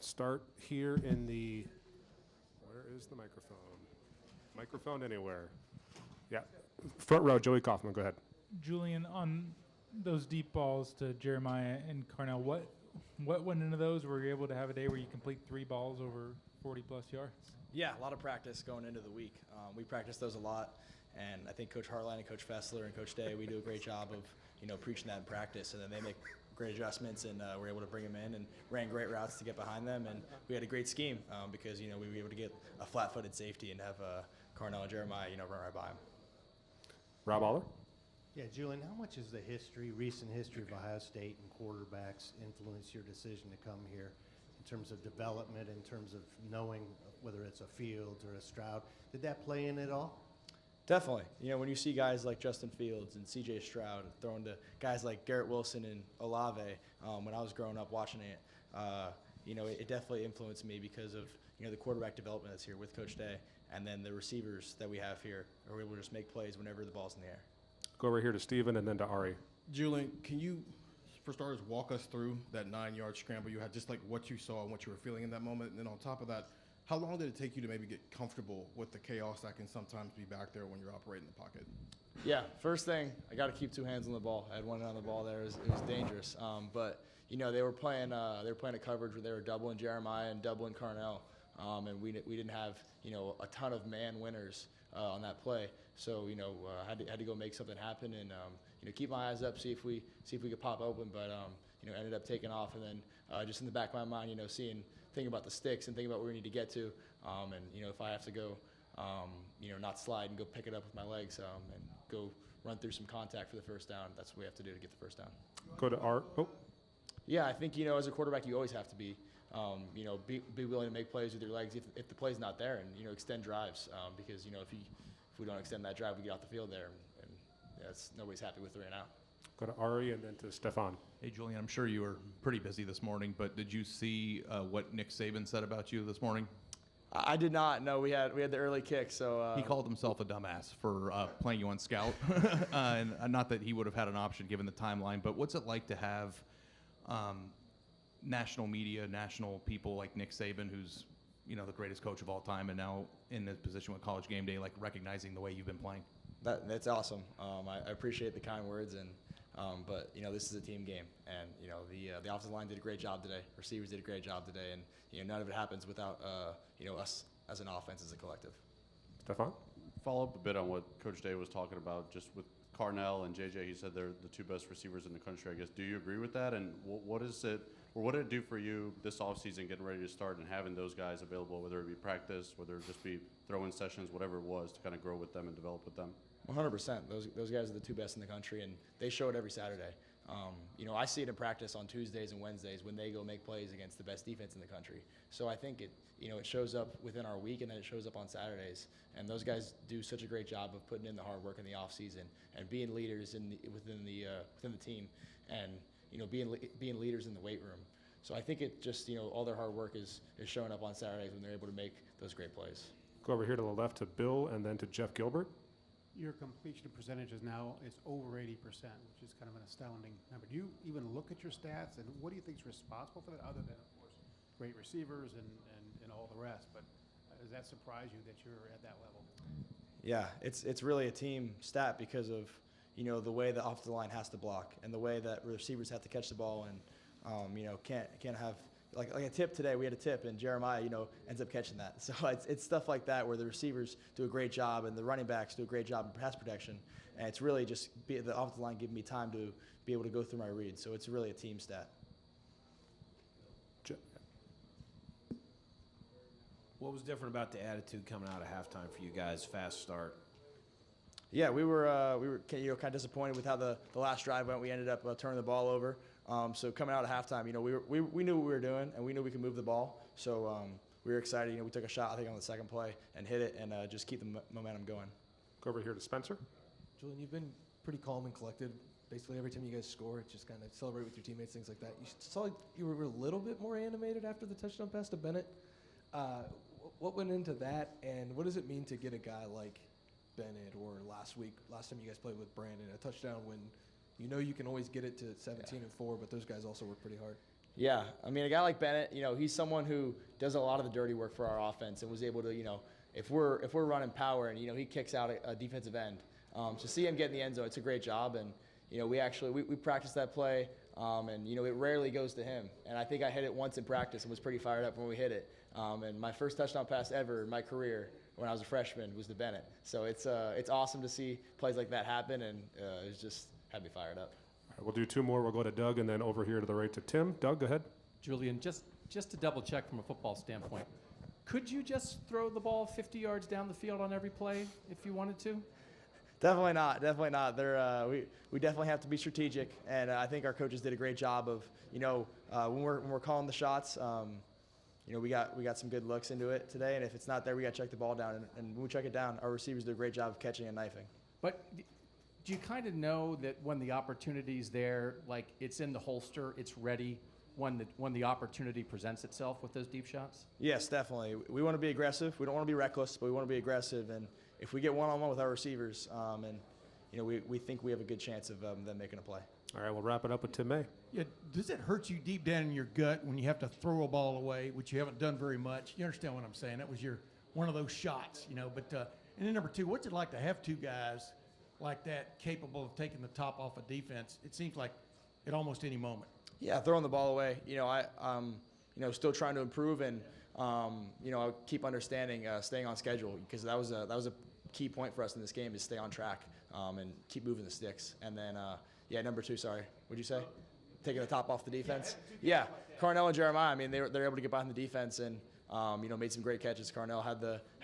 start here in the, where is the microphone? Microphone anywhere. Yeah, front row, Joey Kaufman, go ahead. Julian, on those deep balls to Jeremiah and Carnell, what went into those? Were you able to have a day where you complete 3 balls over 40-plus yards? Yeah, a lot of practice going into the week. We practice those a lot, and I think Coach Hartline and Coach Fessler and Coach Day, we do a great job of, preaching that in practice, and then they make great adjustments, and we're able to bring them in and ran great routes to get behind them, and we had a great scheme because, we were able to get a flat-footed safety and have Carnell and Jeremiah, run right by him. Rob Aller? Yeah, Julian, how much has the recent history of Ohio State and quarterbacks influence your decision to come here in terms of development, in terms of knowing whether it's a Fields or a Stroud? Did that play in at all? Definitely. When you see guys like Justin Fields and C.J. Stroud throwing to guys like Garrett Wilson and Olave, when I was growing up watching it, it definitely influenced me because of, the quarterback development that's here with Coach Day, and then the receivers that we have here are able to just make plays whenever the ball's in the air. Go over here to Steven and then to Ari. Julian, can you, for starters, walk us through that 9-yard scramble you had, just like what you saw and what you were feeling in that moment? And then on top of that, how long did it take you to maybe get comfortable with the chaos that can sometimes be back there when you're operating the pocket? Yeah, first thing, I got to keep 2 hands on the ball. I had one hand on the ball there. It was dangerous. But they were playing a coverage where they were doubling Jeremiah and doubling Carnell. And we didn't have a ton of man winners on that play, so had to go make something happen and keep my eyes up, see if we could pop open, but ended up taking off, and then just in the back of my mind, thinking about the sticks and thinking about where we need to get to, and if I have to go, not slide and go pick it up with my legs and go run through some contact for the first down. That's what we have to do to get the first down. Go to Art. Oh. Yeah, I think, as a quarterback, you always have to be willing to make plays with your legs if the play's not there, and, extend drives because, if we don't extend that drive, we get off the field there, and that's nobody's happy with right now. Go to Ari and then to Stefan. Hey, Julian, I'm sure you were pretty busy this morning, but did you see what Nick Saban said about you this morning? I did not. No, we had the early kick, so he called himself a dumbass for playing you on scout, and not that he would have had an option given the timeline. But what's it like to have national media, national people like Nick Saban, who's the greatest coach of all time, and now in the position with College Game Day, like recognizing the way you've been playing? That's awesome. I appreciate the kind words, and but this is a team game, and the offensive line did a great job today. Receivers did a great job today, and none of it happens without us as an offense, as a collective. Stefan? Follow up a bit on what Coach Day was talking about, just with Carnell and JJ. He said they're the 2 best receivers in the country, I guess. Do you agree with that? And what did it do for you this offseason, getting ready to start and having those guys available, whether it be practice, whether it just be throw-in sessions, whatever it was, to kind of grow with them and develop with them? 100%. Those guys are the 2 best in the country, and they show it every Saturday. I see it in practice on Tuesdays and Wednesdays when they go make plays against the best defense in the country. So I think it shows up within our week, and then it shows up on Saturdays. And those guys do such a great job of putting in the hard work in the off season and being leaders within the team, and being leaders in the weight room. So I think it just all their hard work is showing up on Saturdays when they're able to make those great plays. Go over here to the left to Bill and then to Jeff Gilbert. Your completion percentage is over 80%, which is kind of an astounding number. Do you even look at your stats, and what do you think is responsible for that, other than, of course, great receivers and all the rest? But does that surprise you that you're at that level? Yeah, it's really a team stat because of the way the offensive line has to block and the way that receivers have to catch the ball, and can't have like a tip today. We had a tip, and Jeremiah ends up catching that. So it's stuff like that where the receivers do a great job and the running backs do a great job in pass protection, and it's really just the offensive line giving me time to be able to go through my reads. So it's really a team stat. What was different about the attitude coming out of halftime for you guys? Fast start. Yeah, we were kind of disappointed with how the last drive went. We ended up turning the ball over. So coming out of halftime, we knew what we were doing, and we knew we could move the ball. So we were excited. We took a shot, I think, on the second play and hit it, and just keep the momentum going. Go over here to Spencer. Julian, you've been pretty calm and collected. Basically, every time you guys score, it's just kind of celebrate with your teammates, things like that. You saw you were a little bit more animated after the touchdown pass to Bennett. What went into that, and what does it mean to get a guy like Bennett, or last time you guys played with Brandon, a touchdown when you can always get it to 17-4, but those guys also work pretty hard? Yeah, I mean, a guy like Bennett, you know, he's someone who does a lot of the dirty work for our offense and was able to, you know, if we're running power and, you know, he kicks out a defensive end. To see him get in the end zone, it's a great job. And, you know, we practiced that play, and, you know, it rarely goes to him. And I think I hit it once in practice and was pretty fired up when we hit it. And my first touchdown pass ever in my career when I was a freshman was to Bennett. So it's awesome to see plays like that happen, and it just had me fired up. All right, we'll do two more. We'll go to Doug, and then over here to the right to Tim. Doug, go ahead. Julian, just to double check from a football standpoint, could you just throw the ball 50 yards down the field on every play if you wanted to? Definitely not. Definitely not. We definitely have to be strategic, and I think our coaches did a great job of, you know, when we're calling the shots. You know, we got some good looks into it today, and if it's not there, we got to check the ball down. And when we check it down, our receivers do a great job of catching and knifing. But do you kind of know that when the opportunity's there, like it's in the holster, it's ready when the opportunity presents itself with those deep shots? Yes, definitely. We want to be aggressive. We don't want to be reckless, but we want to be aggressive. And if we get one-on-one with our receivers, and you know, we think we have a good chance of them making a play. All right, we'll wrap it up with Tim May. Yeah, does it hurt you deep down in your gut when you have to throw a ball away, which you haven't done very much? You understand what I'm saying? That was one of those shots, you know. But and then number two, what's it like to have two guys like that capable of taking the top off a defense? It seems like at almost any moment. Yeah, throwing the ball away. You know, you know, still trying to improve, and you know, keep understanding, staying on schedule, because that was a key point for us in this game, is stay on track, and keep moving the sticks. And then yeah, number two, sorry, what'd you say? Taking the top off the defense? Yeah, Carnell and Jeremiah, I mean, they're able to get behind the defense and, you know, made some great catches. Carnell had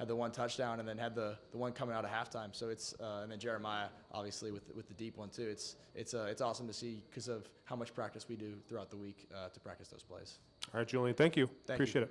the one touchdown, and then had the one coming out of halftime. So it's, and then Jeremiah, obviously, with the deep one, too. It's awesome to see because of how much practice we do throughout the week to practice those plays. All right, Julian, thank you. Thank you. Appreciate it.